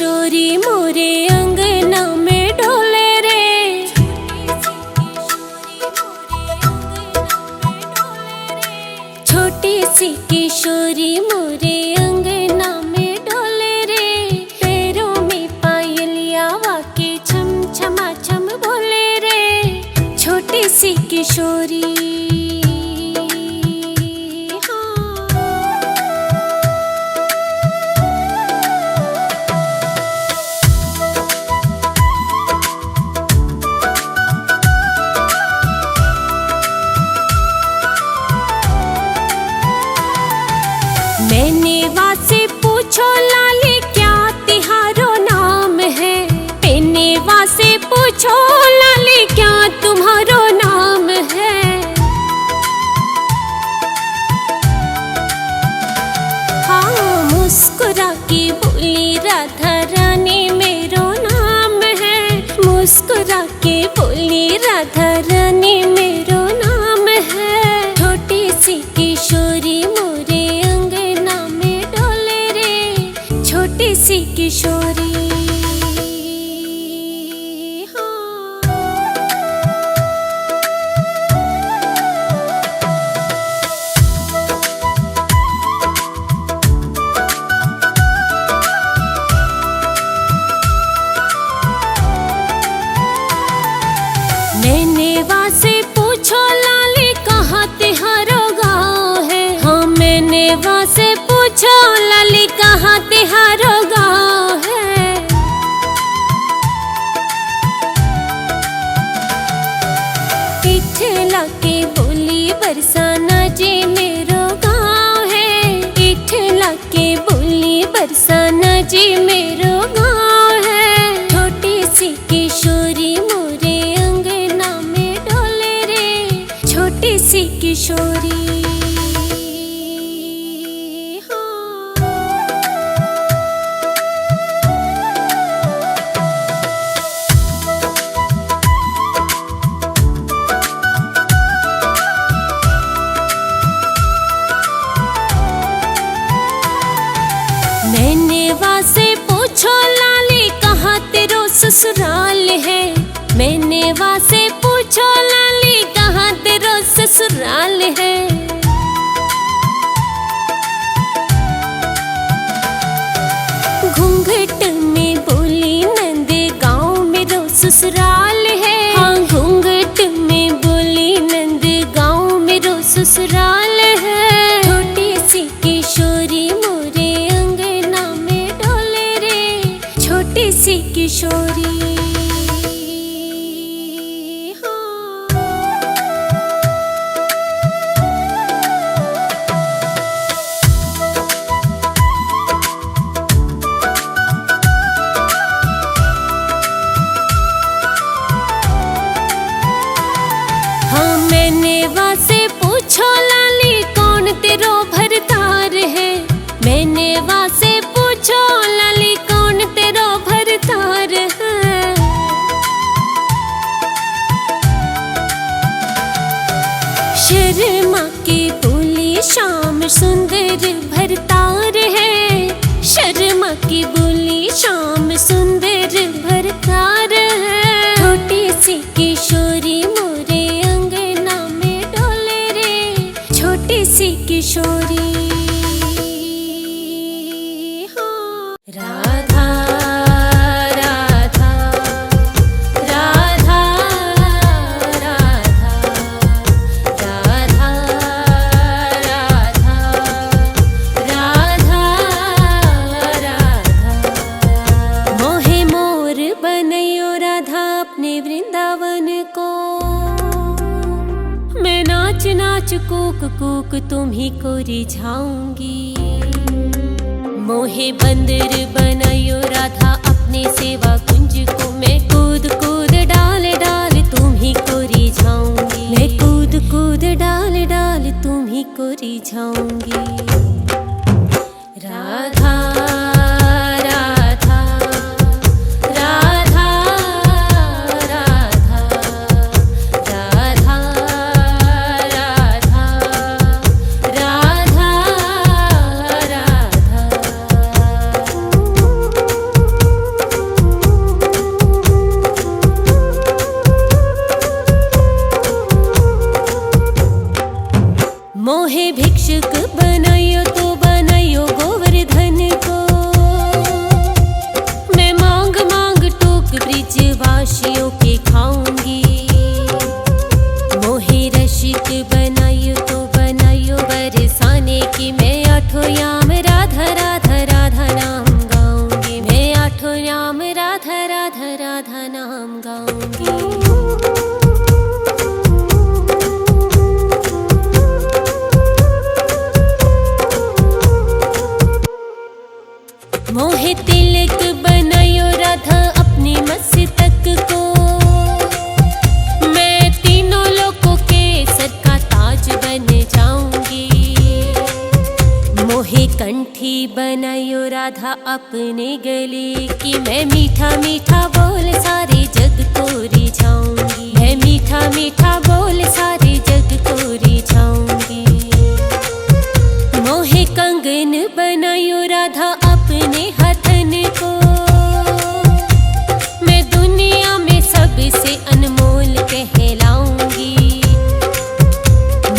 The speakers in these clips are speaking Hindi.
किशोरी मोरे अंगना में डोले रे। छोटी सी किशोरी मोरे अंगना में डोले रे। पैरों में पायलिया वाके छम छमा छम बोले रे। छोटी सी किशोरी मैंने वासे पूछो लाली क्या तिहारो नाम है। मैंने वासे पूछो लाली क्या तुम्हारो नाम है। हाँ मुस्कुरा के बोली राधा रानी मेरो नाम है। मुस्कुरा के बोली राधा रानी मेरो नाम है। छोटी सी किशोरी मोरे छोटी सी किशोरी मैंने वासे पूछो लाली कहाँ तिहारो गाँव है। हाँ मैंने वासे पूछो लाली कहाँ तिहारो गाँव है। इठला के बोली बरसाना जी मेरो गाँव है। इठला के बोली बरसाना जी मेरो गाँव है। छोटी सी किशोरी मोरे अंगना में डोले रे। छोटी सी किशोरी मैंने वासे पूछो लाली कहाँ तेरो ससुराल है। मैंने वासे पूछो लाली कहाँ तेरो ससुराल है। घूंघट में बोली नंद गाँव मेरो ससुराल है। हाँ घूंघट में बोली नंद गाँव मेरो ससुराल है। छोटी सी किशोरी मोरे छोटी सी किशोरी हाँ मैंने वासे पूछो लाली कौन तेरो भरतार है। मैंने वासे पूछो लाली कौन तेरो भरतार है। शर्मा के बोली श्याम सुंदर भरतार है। शर्मा की बोली श्याम सुंदर भरतार है। छोटी सी किशोरी मोरे अंगना में डोले रे। छोटी सी किशोरी राधा राधा राधा राधा राधा राधा राधा राधा मोहे मोर बनैयो राधा अपने वृंदावन को। मैं नाच नाच कूक कूक तुम्ही को रिझाऊंगी। मोहे बंदर बनायो राधा अपने सेवा कुंज को। मैं कूद कूद डाल डाल तुम्ही को रिझाऊंगी। मैं कूद कूद डाल डाल तुम्ही को रिझाऊंगी। राधा राधा राधा राधा राधा राधा राधा राधा मोहे भिक्षुक बनायो तो बनायो गोवर्धन को। मैं मांग मांग टोक ब्रिजवासियों के खाऊंगी। मोहे रसिक बनायो तो बनायो बरसाने की। मैं आठों याम राधा राधा राधा नाम गाऊंगी। मैं आठों याम राधा राधा राधा नाम गाऊंगी। मोहे तिलक बनायो राधा अपनी मस्तक को। मैं तीनों लोगों के सर का ताज बन जाऊंगी। मोहे कंठी बनायो राधा अपने गले की। मैं मीठा मीठा बोल सारे जग को रिझाऊंगी। मैं मीठा मीठा बोल सारे जग को रिझाऊंगी। मोहे कंगन बनायो राधा अपने हथन को। मैं दुनिया में सबसे अनमोल कहलाऊंगी।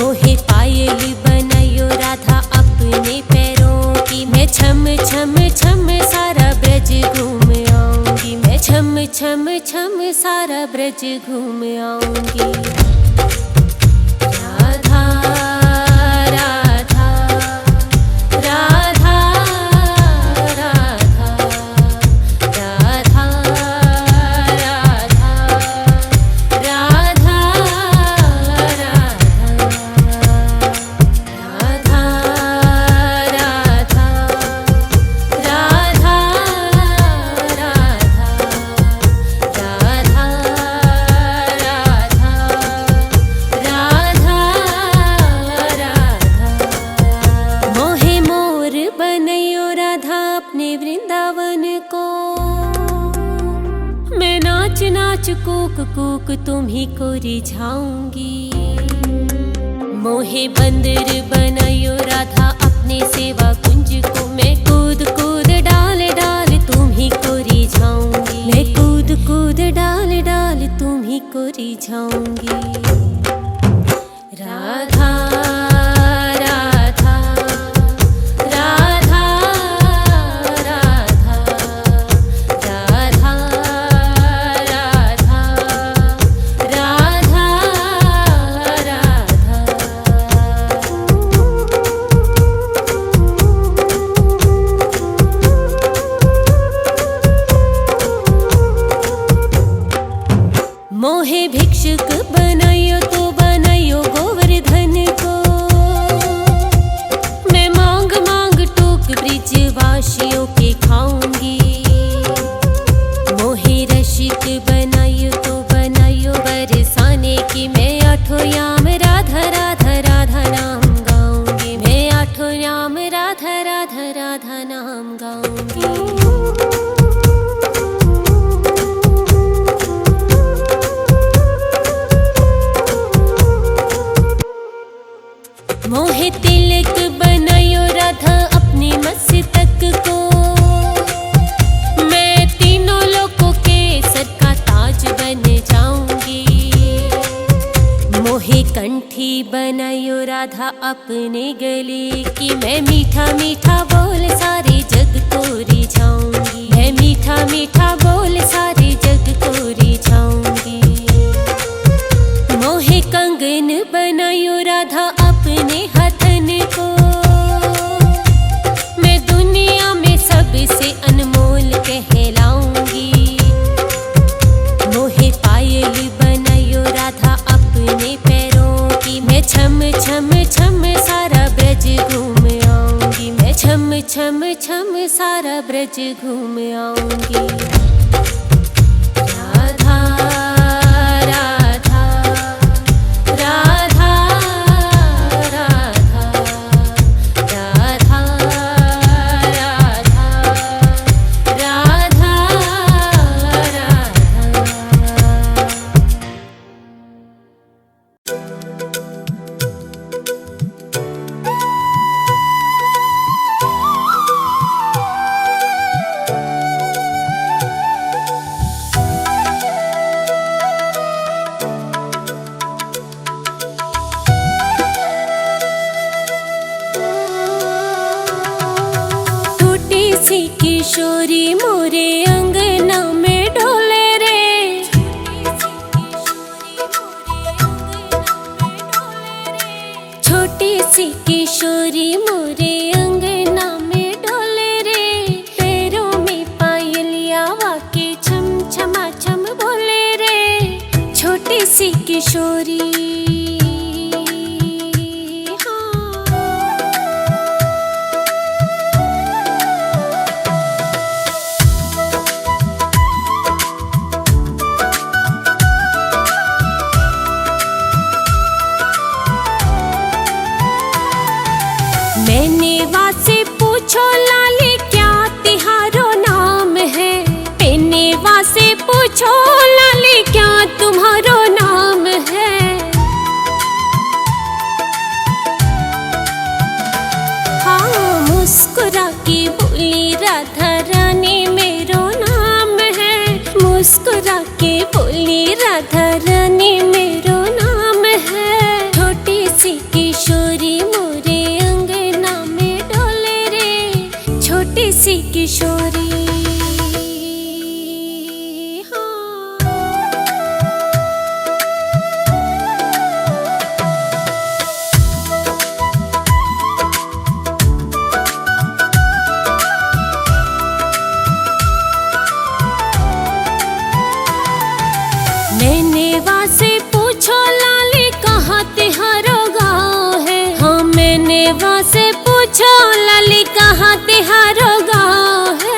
मोहे पायल बनायो राधा अपने पैरों की। मैं छम छम छम सारा ब्रज घूम आऊंगी। मैं छम छम छम सारा ब्रज घूम आऊंगी। राधा राधा राधा नाच कूक कूक तुम्ही को रिझाऊंगी। मोहे बंदर बनायो राधा अपने सेवा कुंज को। मैं कूद कूद डाल डाल तुम्ही को रिझाऊंगी। मैं कूद कूद डाल डाल तुम्ही को रिझाऊंगी। राधा राधा राधा राधा राधा राधा राधा मोहे भिक्षुक बनायो तो बनायो गोवर्धन को। मैं मांग मांग टोक ब्रिजवासियों के खाऊंगी। मोहे रसिक बनायो तो बनायो बरसाने की। मैं आठों याम राधा राधा राधा नाम गाऊंगी। मैं आठों याम राधा राधा राधा नाम गाऊंगी। मोहे तिलक बनायो राधा अपनी मस्तक को। मैं तीनों लोगों के सर का ताज बन जाऊंगी। मोहे कंठी बनायो राधा अपने गले की। मैं मीठा मीठा बोल सारे जग को रिझाऊंगी। मैं मीठा मीठा बोल सारे जग को रिझाऊंगी। मोहे कंगन बनायो राधा अपने हथन को। मैं दुनिया में सबसे अनमोल कहलाऊंगी। मोहे पायल बनायो राधा अपने पैरों की। मैं छम छम छम सारा ब्रज घूम आऊंगी। मैं छम छम छम सारा ब्रज घूम आऊंगी। राधा राधा राधा राधा राधा राधा राधा किशोरी मोरे अंगना में डोले रे। छोटी सी किशोरी मोरे अंगना में डोले रे। पैरों में पायलिया वाके छम छमा छम बोले रे। छोटी सी किशोरी मैंने वासे पूछो लाली क्या तिहारो नाम है। मैंने वासे पूछो लाली क्या तुम्हारो नाम है। हाँ मुस्कुरा के बोली राधा रानी मेरो नाम है। मुस्कुरा के बोली राधा रानी मेरो नाम है। छोटी सी किशोरी मोरे छोटी सी किशोरी मैंने वासे पूछो लाली कहाँ तिहारो गाँव है। हाँ मैंने वासे पूछो लाली कहाँ तिहारो गाँव है।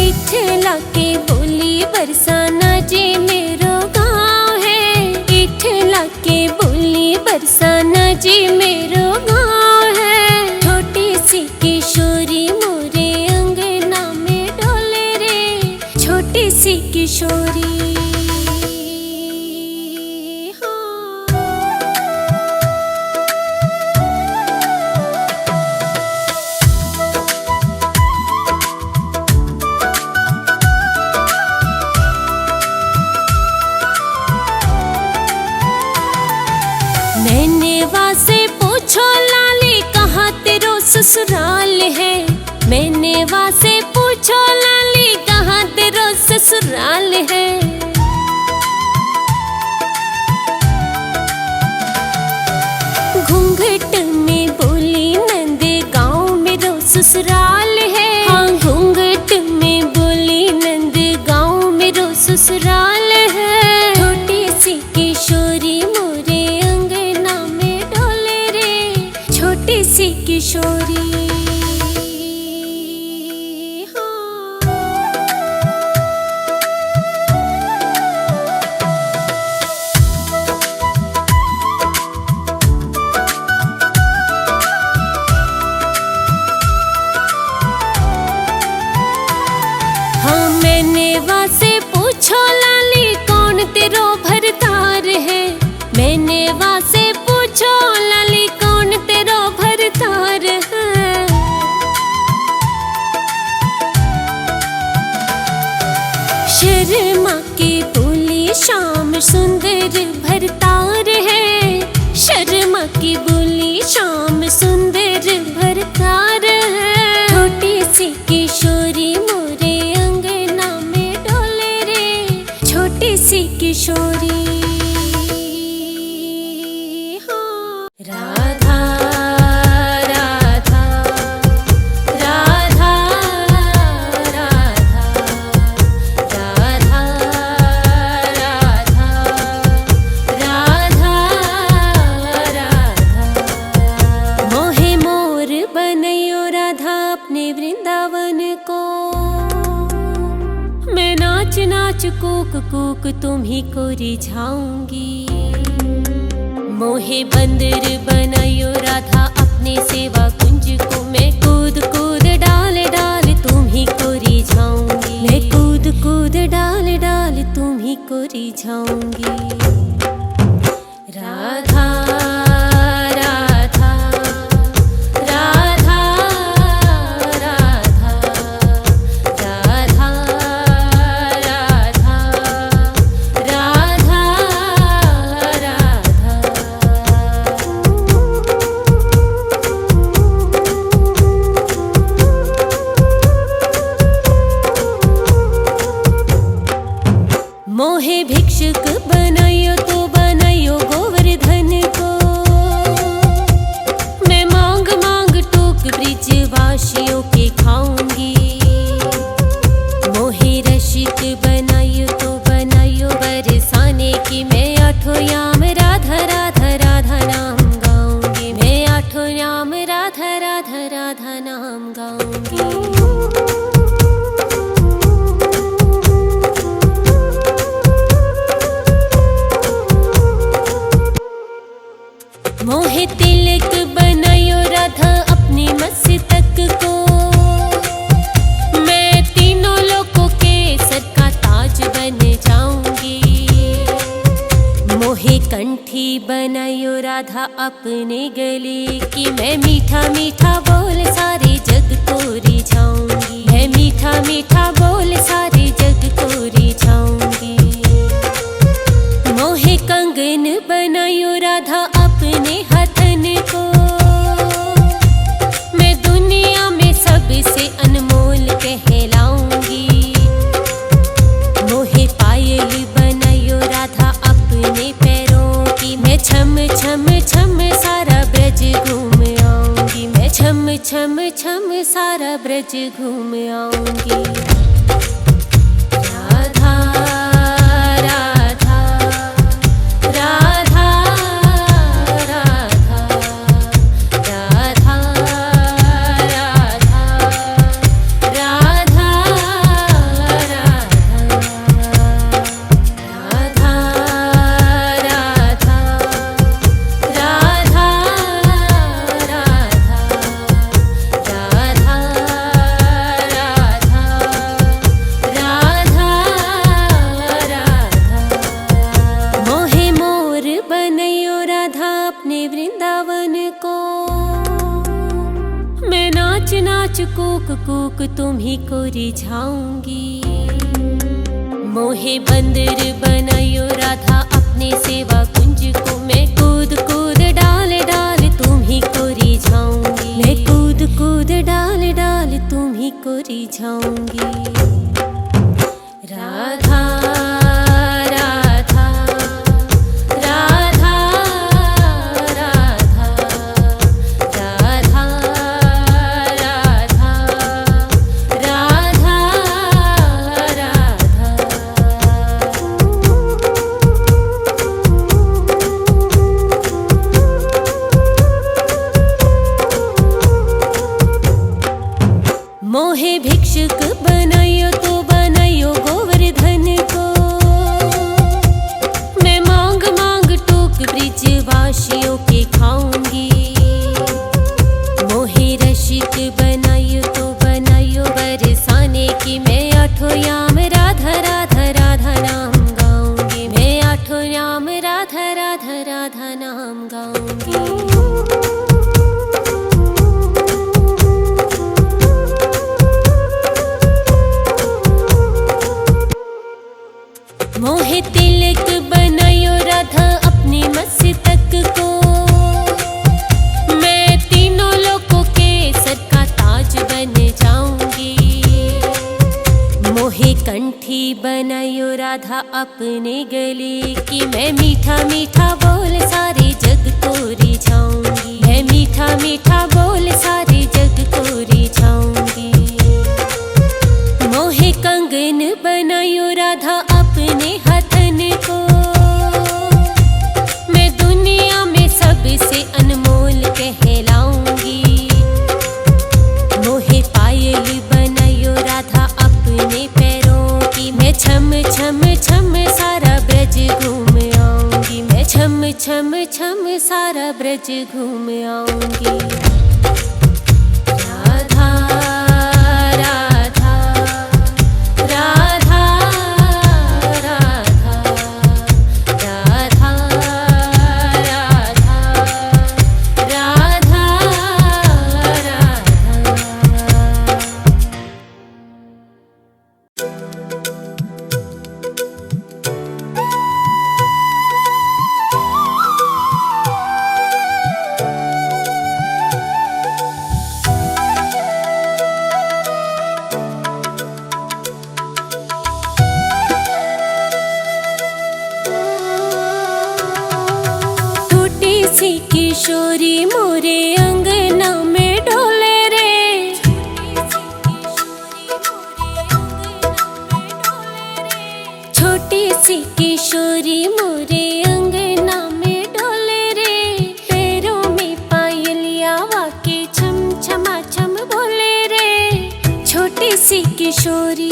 इठला के बोली बरसाना जी मेरो गाँव है। इठला के बोली बरसाना जी मेरो गाँव है। छोटी सी किशोरी मोरे अंगना में डोले रे। छोटी सी किशोरी मैंने वासे पूछो लाली कहाँ तेरो ससुराल है। मैंने वासे पूछो लाली कहाँ तेरो ससुराल है। घूंघट में बोली नंद गाँव मेरो ससुराल है। हाँ घूंघट में बोली नंद गाँव मेरो ससुराल है। छोटी सी किशोरी मोरे अंगना में डोले रे। छोटी सी किशोरी हाँ मैंने वासे पूछो लाली कौन तेरो भरतार है। मैंने वासे पूछो लाली कौन तेरो भरतार है। शर्मा के बोली श्याम सुंदर भरतार है। शर्मा की बोली श्याम सुंदर भरतार है। छोटी सी किशोरी मोरे अंगना में डोले रे। छोटी सी किशोरी राधा राधा राधा राधा राधा राधा राधा मोहे मोर बनैयो राधा अपने वृंदावन को। मैं नाच नाच कूक कूक तुम्ही को रिझाऊंगी। मोहे बंदर बनायो राधा अपने सेवा कुंज को। मैं कूद कूद डाल डाल तुम्ही को रिझाऊंगी। मैं कूद कूद डाल डाल तुम्ही को रिझाऊंगी। राधा राधा राधा राधा राधा राधा राधा राधा मोहे भिक्षुक बनायो तो बनायो गोवर्धन को। मैं मांग मांग टोक ब्रिजवासियों के खाऊंगी। मोहे रसिक बनायो तो बनायो बरसाने की। मैं आठों याम राधा राधा राधा नाम गाऊंगी। मैं आठों याम राधा राधा राधा नाम गाऊंगी। मोहे तिलक बनायो राधा अपने मस्तक को। मैं तीनों लोगों के सर का ताज बन जाऊंगी। मोहे कंठी बनायो राधा अपने गले की। मैं मीठा मीठा बोल सारे जग को रिझाऊंगी। मैं मीठा मीठा बोल सारे जग को रिझाऊंगी। मोहे कंगन बनायो राधा अपने हथन को। मैं दुनिया में सबसे अनमोल कहलाऊंगी। मोहे पायल बनायो राधा अपने पैरों की। मैं छम छम छम सारा ब्रज घूम आऊंगी। मैं छम छम छम सारा ब्रज घूम आऊंगी। राधा राधा राधा राधा राधा राधा राधा मोहे मोर बनयो राधा अपने वृंदावन को। मैं नाच नाच कूक कूक तुम्ही को रिझाऊंगी। मोहे बंदर बनायो राधा अपने सेवा कुंज को। मैं कूद कूद डाल डाल तुम्ही को रिझाऊंगी। मैं कूद कूद डाल डाल तुम्ही को रिझाऊंगी। राधा राधा राधा राधा राधा राधा राधा राधा। मोहे भिक्षुक बनायो तो बनायो गोवर्धन को। मैं मांग मांग टोक ब्रिजवासियों के खाऊंगी। मोहे रसिक बनायो तो बनायो बरसाने की। मैं आठों याम राधा राधा राधा नाम गाऊंगी। मैं आठों याम राधा राधा राधा नाम गाऊंगी। मोहे तिलक बनायो राधा अपने मस्तक को। मैं तीनों लोगों के सर का ताज बन जाऊंगी। मोहे कंठी बनायो राधा अपने गले की। मैं मीठा मीठा बोल सारे जग को रिझाऊंगी। मैं मीठा मीठा बोल सारे जग को रिझाऊंगी। मोहे कंगन बनायो राधा अपने हथन को। मैं दुनिया में सबसे अनमोल कहलाऊंगी। मोहे पायल बनायो राधा अपने पैरों की। मैं छम छम छम सारा ब्रज घूम आऊंगी। मैं छम छम छम सारा ब्रज घूम आऊंगी। राधा राधा राधा राधा राधा राधा राधा राधा। किशोरी मोरे अंगना में डोले रे। छोटी सी किशोरी मोरे अंगना में डोले रे। पैरों में पायलिया वाके छम छमा छम बोले रे। छोटी सी किशोरी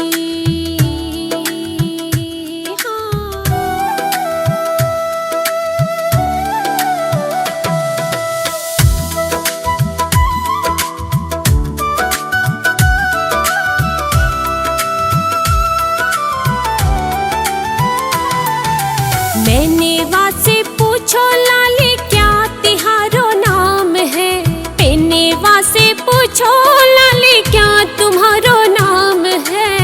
मैंने वासे पूछो लाली क्या तिहारो नाम है। मैंने वासे पूछो लाली क्या तुम्हारो नाम है।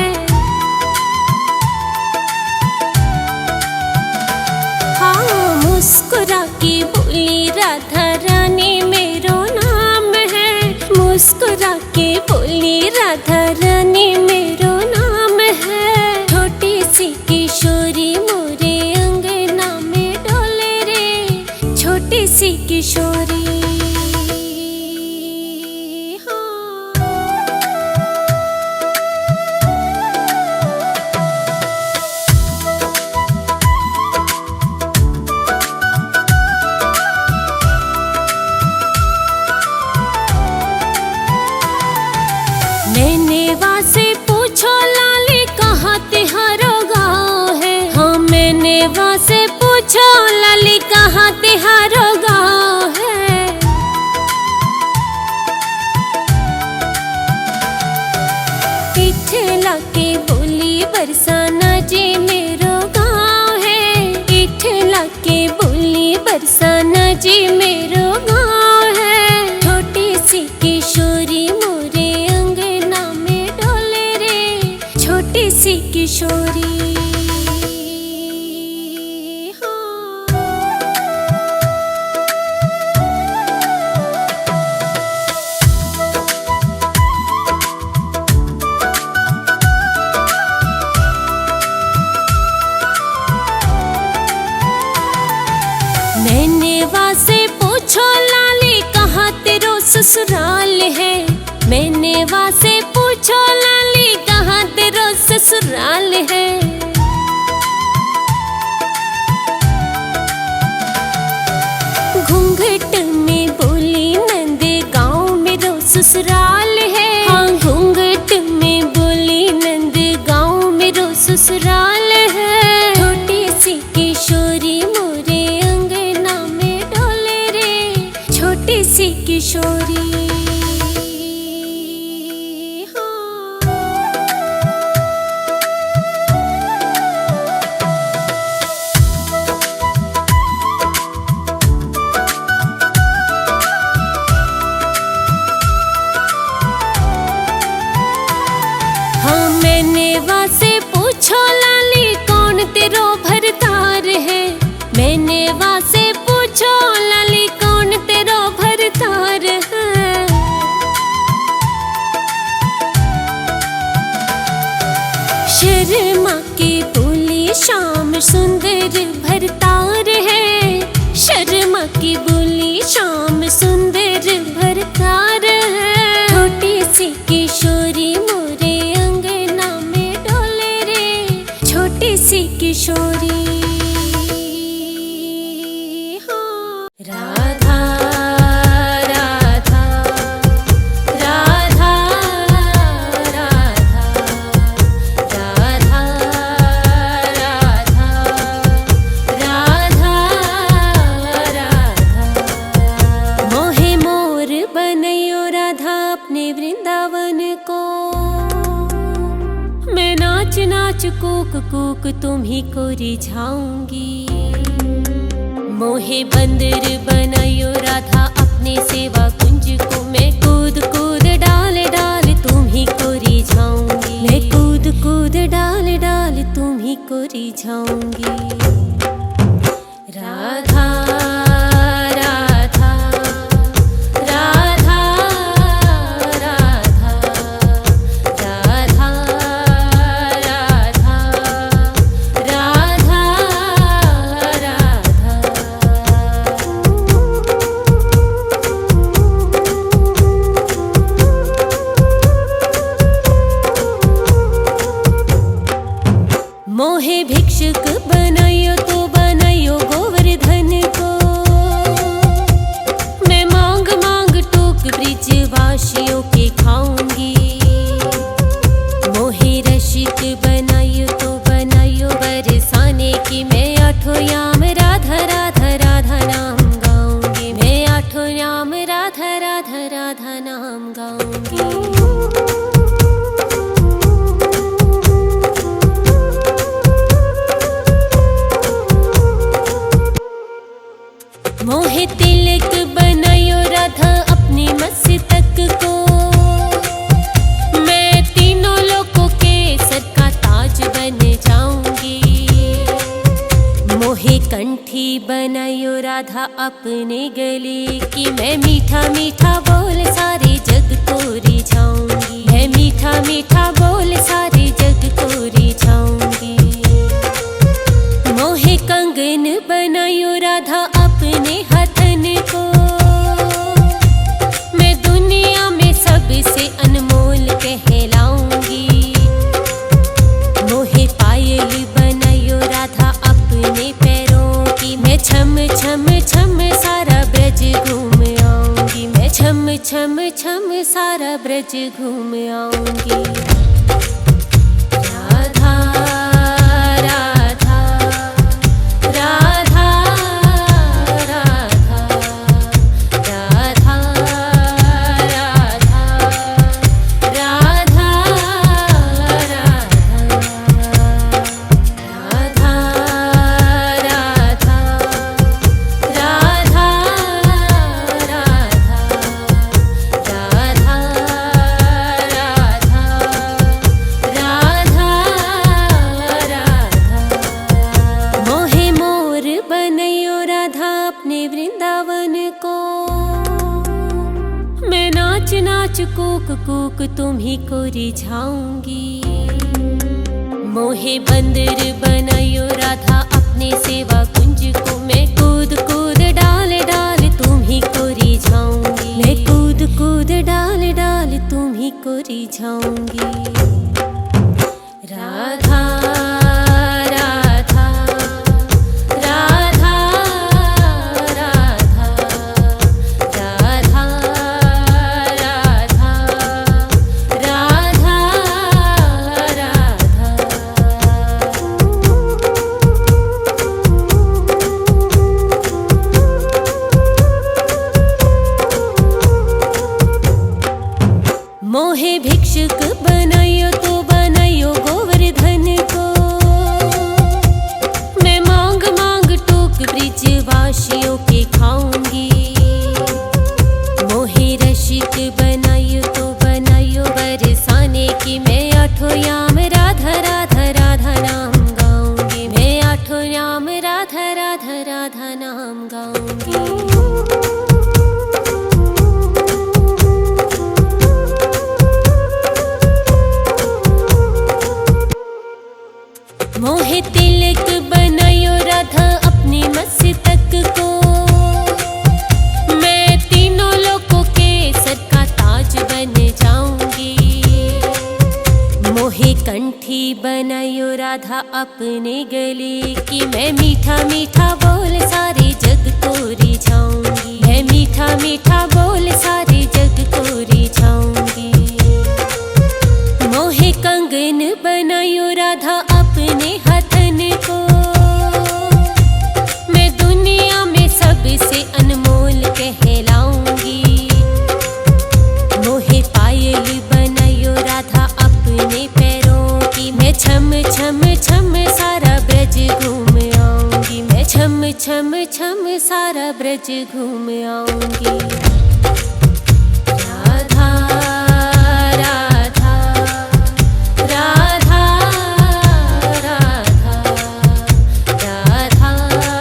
हाँ मुस्कुरा के बोली राधा रानी मेरो नाम है। मुस्कुरा के बोली राधा रानी मेरो नाम है। छोटी सी किशोरी मोरे छोटी सी किशोरी मैंने वासे पूछो लाली कहाँ तिहारो गाँव है। हाँ मैंने वासे पूछो लाली कहाँ तिहारो गाँव है। इठला के बोली बरसाना जी मेरो गाँव है। इठला के बोली बरसाना जी मेरो गाँव है। छोटी सी किशोरी मोरे अंगना में डोले रे। छोटी सी किशोरी मैंने वासे पूछो लाली कहाँ तेरो ससुराल है। मैंने वासे पूछो लाली कहाँ तेरो ससुराल है। घूंघट में बोली नंद गाँव मेरो ससुराल है। हाँ घूंघट में बोली नंद गाँव मेरो ससुराल है। छोटी सी किशोरी मोरे छोटी सी किशोरी हाँ मैंने वासे पूछो लाली कौन तेरो भरतार है। मैंने वासे पूछो लाली कौन तेरो भरतार है। शर्मा के बोली श्याम सुंदर भरतार है। शर्मा की बोली श्याम सुंदर भरतार है। छोटी सी किशोरी मोरे अंगना में डोले रे। छोटी सी किशोरी राधा राधा राधा राधा राधा राधा राधा मोहे मोर बनैयो राधा अपने वृंदावन को। मैं नाच नाच कूक कूक तुम्ही को रिझाऊंगी। मोहे बंदर बनायो राधा अपने सेवा कुंज को। मैं कूद कूद डाल डाल तुम्ही को रिझाऊंगी। मैं कूद कूद डाल डाल तुम्ही को रिझाऊंगी। राधा राधा राधा राधा राधा राधा राधा आठों याम राधा राधा राधा नाम गाऊंगी, मैं आठों याम राधा राधा राधा नाम गाऊंगी। मोहे तिलक बनायो राधा अपनी मस्तक को, मैं तीनों लोगों के सर का ताज बन जाऊंगी। मोहे कंठी बनायो राधा अपने गले की, मैं मीठा मीठा बोल सारे जग को रिझाऊंगी, मैं मीठा मीठा बोल सारे जग को रिझाऊंगी। मोहे कंगन बनायो राधा अपने हथन को, मैं दुनिया में सबसे अनमोल कहलाऊंगी। मोहे पायल बनायो राधा अपने पैरों की, मैं छम छम छम सारा ब्रज घूम आऊंगी, मैं छम छम छम सारा ब्रज घूम आऊंगी। राधा राधा राधा राधा राधा राधा राधा वृंदावन को, मैं नाच नाच कूक कूक तुम्ही को रिझाऊंगी। मोहे बंदर बनायो राधा अपने सेवा कुंज को, मैं कूद कूद डाल डाल तुम्ही को रिझाऊंगी, मैं कूद कूद डाल डाल तुम्ही को रिझाऊंगी। राधा मोहे भिक्षुक बनायो तो बनायो गोवर्धन को, मैं मांग मांग टोक ब्रिजवासियों के खाऊंगी। मोहे रसिक बनायो तो बनायो बरसाने की, मैं आठों याम राधा राधा राधा नाम गाऊंगी, मैं आठों याम राधा राधा राधा नाम गाऊंगी। मोहे तिलक बनायो राधा अपनी मस्तक को, मैं तीनों लोगों के सर का ताज बन जाऊंगी। मोहे कंठी बनायो राधा अपने गले की, मैं मीठा मीठा बोल सारे जग को रिझाऊंगी, मैं मीठा मीठा बोल सारे जग को रिझाऊंगी। मोहे कंगन बनायो राधा अपने हथन को, मैं दुनिया में सबसे अनमोल कहलाऊंगी। मोहे पायल बनायो राधा अपने पैरों की, मैं छम छम छम सारा ब्रज घूम आऊंगी, मैं छम छम छम सारा ब्रज घूम आऊंगी। राधा राधा राधा राधा राधा राधा राधा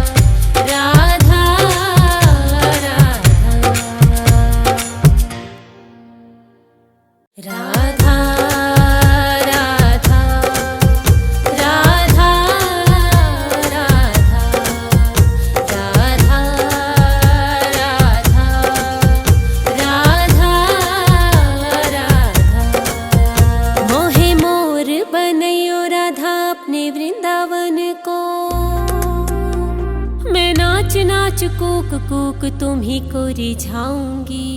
राधा राधा अपने वृंदावन को। मैं नाच नाच कूक कूक तुम्ही को रिझाऊंगी।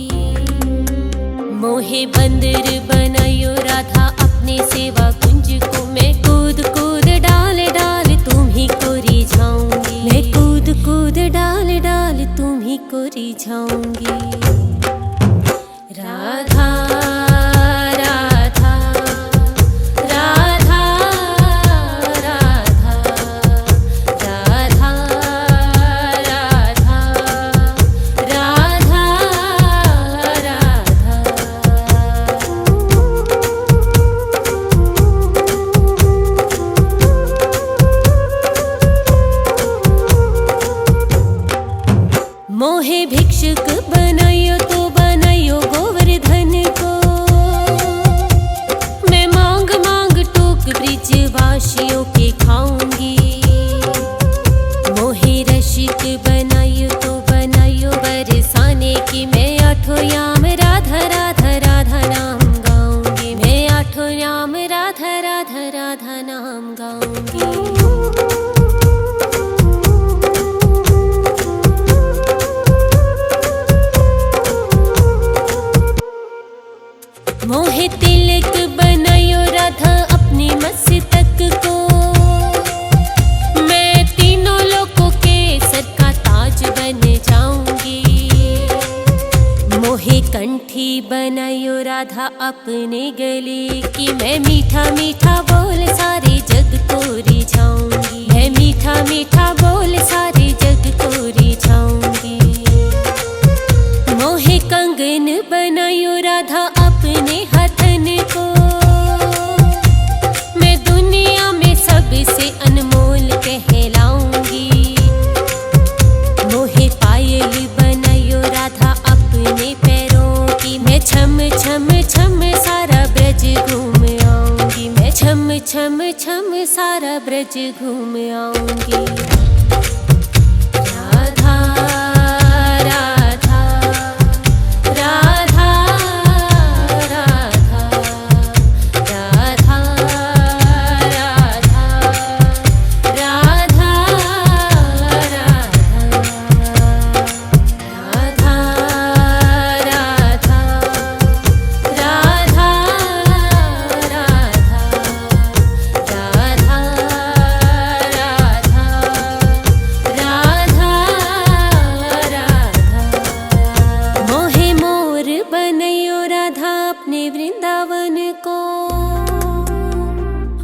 मोहे बंदर बनायो राधा अपने सेवा कुंज को। मैं कूद कूद डाल रिझाऊंगी। राधा राधा राधा राधा राधा राधा राधा राधा। मोहे भिक्षुक बनायो तो बनायो गोवर्धन को। मैं मांग मांग टोक ब्रिजवासियों के खाऊंगी। मोहे रसिक बनायो तो बनायो बरसाने की। मैं आठों याम राधा राधा राधा नाम गाऊंगी। मैं आठों याम राधा राधा राधा नाम गाऊंगी। मोहे तिलक बनायो राधा अपनी मस्तक को। मैं तीनों लोगों के सर का ताज बन जाऊंगी। मोहे कंठी बनायो राधा अपने गले की। मैं मीठा मीठा बोल सारे जग को रिझाऊंगी। मैं मीठा मीठा बोल सारे जग को रिझाऊंगी। मोहे कंगन बनायो राधा अपने हथन को। मैं दुनिया में सबसे अनमोल कहलाऊंगी। मोहे पायल बनायो राधा अपने पैरों की। मैं छम छम छम सारा ब्रज घूम आऊंगी। मैं छम छम छम सारा ब्रज घूम आऊंगी। राधा राधा राधा राधा राधा राधा राधा राधा राधा राधा मोहे मोर बनयो राधा अपने वृंदावन को।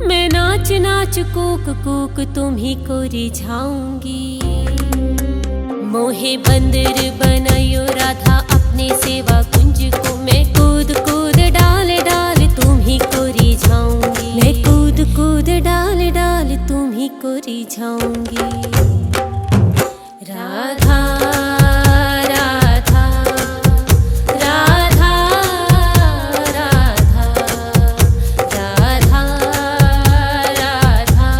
मैं नाच नाच कूक कूक तुम्ही को रिझाऊंगी। मोहे बंदर बनायो राधा अपने सेवा कुंज को। मैं कूद कूद डाल डाल तुम्ही को रिझाऊंगी। मैं कूद कूद डाल डाल तुम्ही को रिझाऊंगी। राधा राधा राधा राधा राधा राधा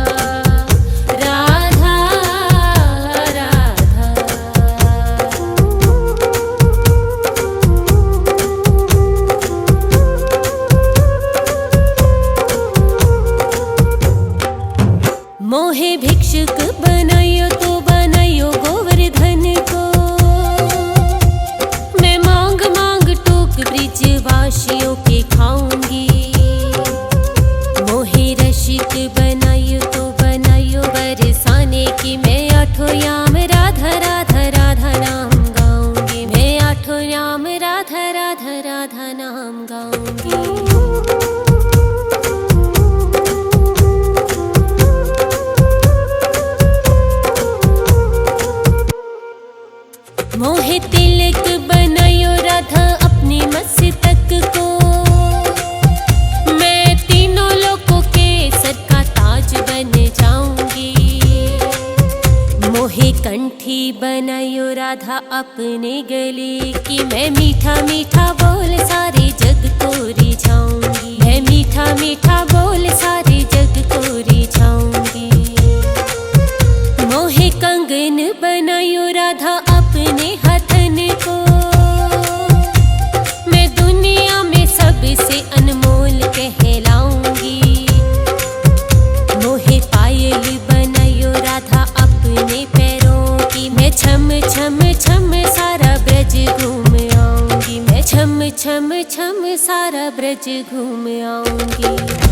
राधा राधा। मोहे भिक्षुक बनायो तो बनायो गोवर्धन को। मैं मांग मांग टोक ब्रिजवासियों के खाऊंगी। मोहे रसिक बनायो तो बनायो बरसाने की। मैं आठों याम राधा राधा राधा नाम गाऊंगी। मैं आठों याम राधा राधा राधा नाम गाऊंगी। मोहे तिलक बनायो राधा अपनी मस्तक को। मैं तीनों लोगों के सर का ताज बन जाऊंगी। मोहे कंठी बनायो राधा अपने गले की। मैं मीठा मीठा बोल सारे जग को रिझाऊंगी। मैं मीठा मीठा बोल सारे जग को रिझाऊंगी। मोहे कंगन बनायो राधा अपने हथन को। मैं दुनिया में सबसे अनमोल कहलाऊंगी। मोहे पायल बनायो राधा अपने पैरों की। मैं छम छम छम सारा ब्रज घूम आऊंगी। मैं छम छम छम सारा ब्रज घूम आऊंगी।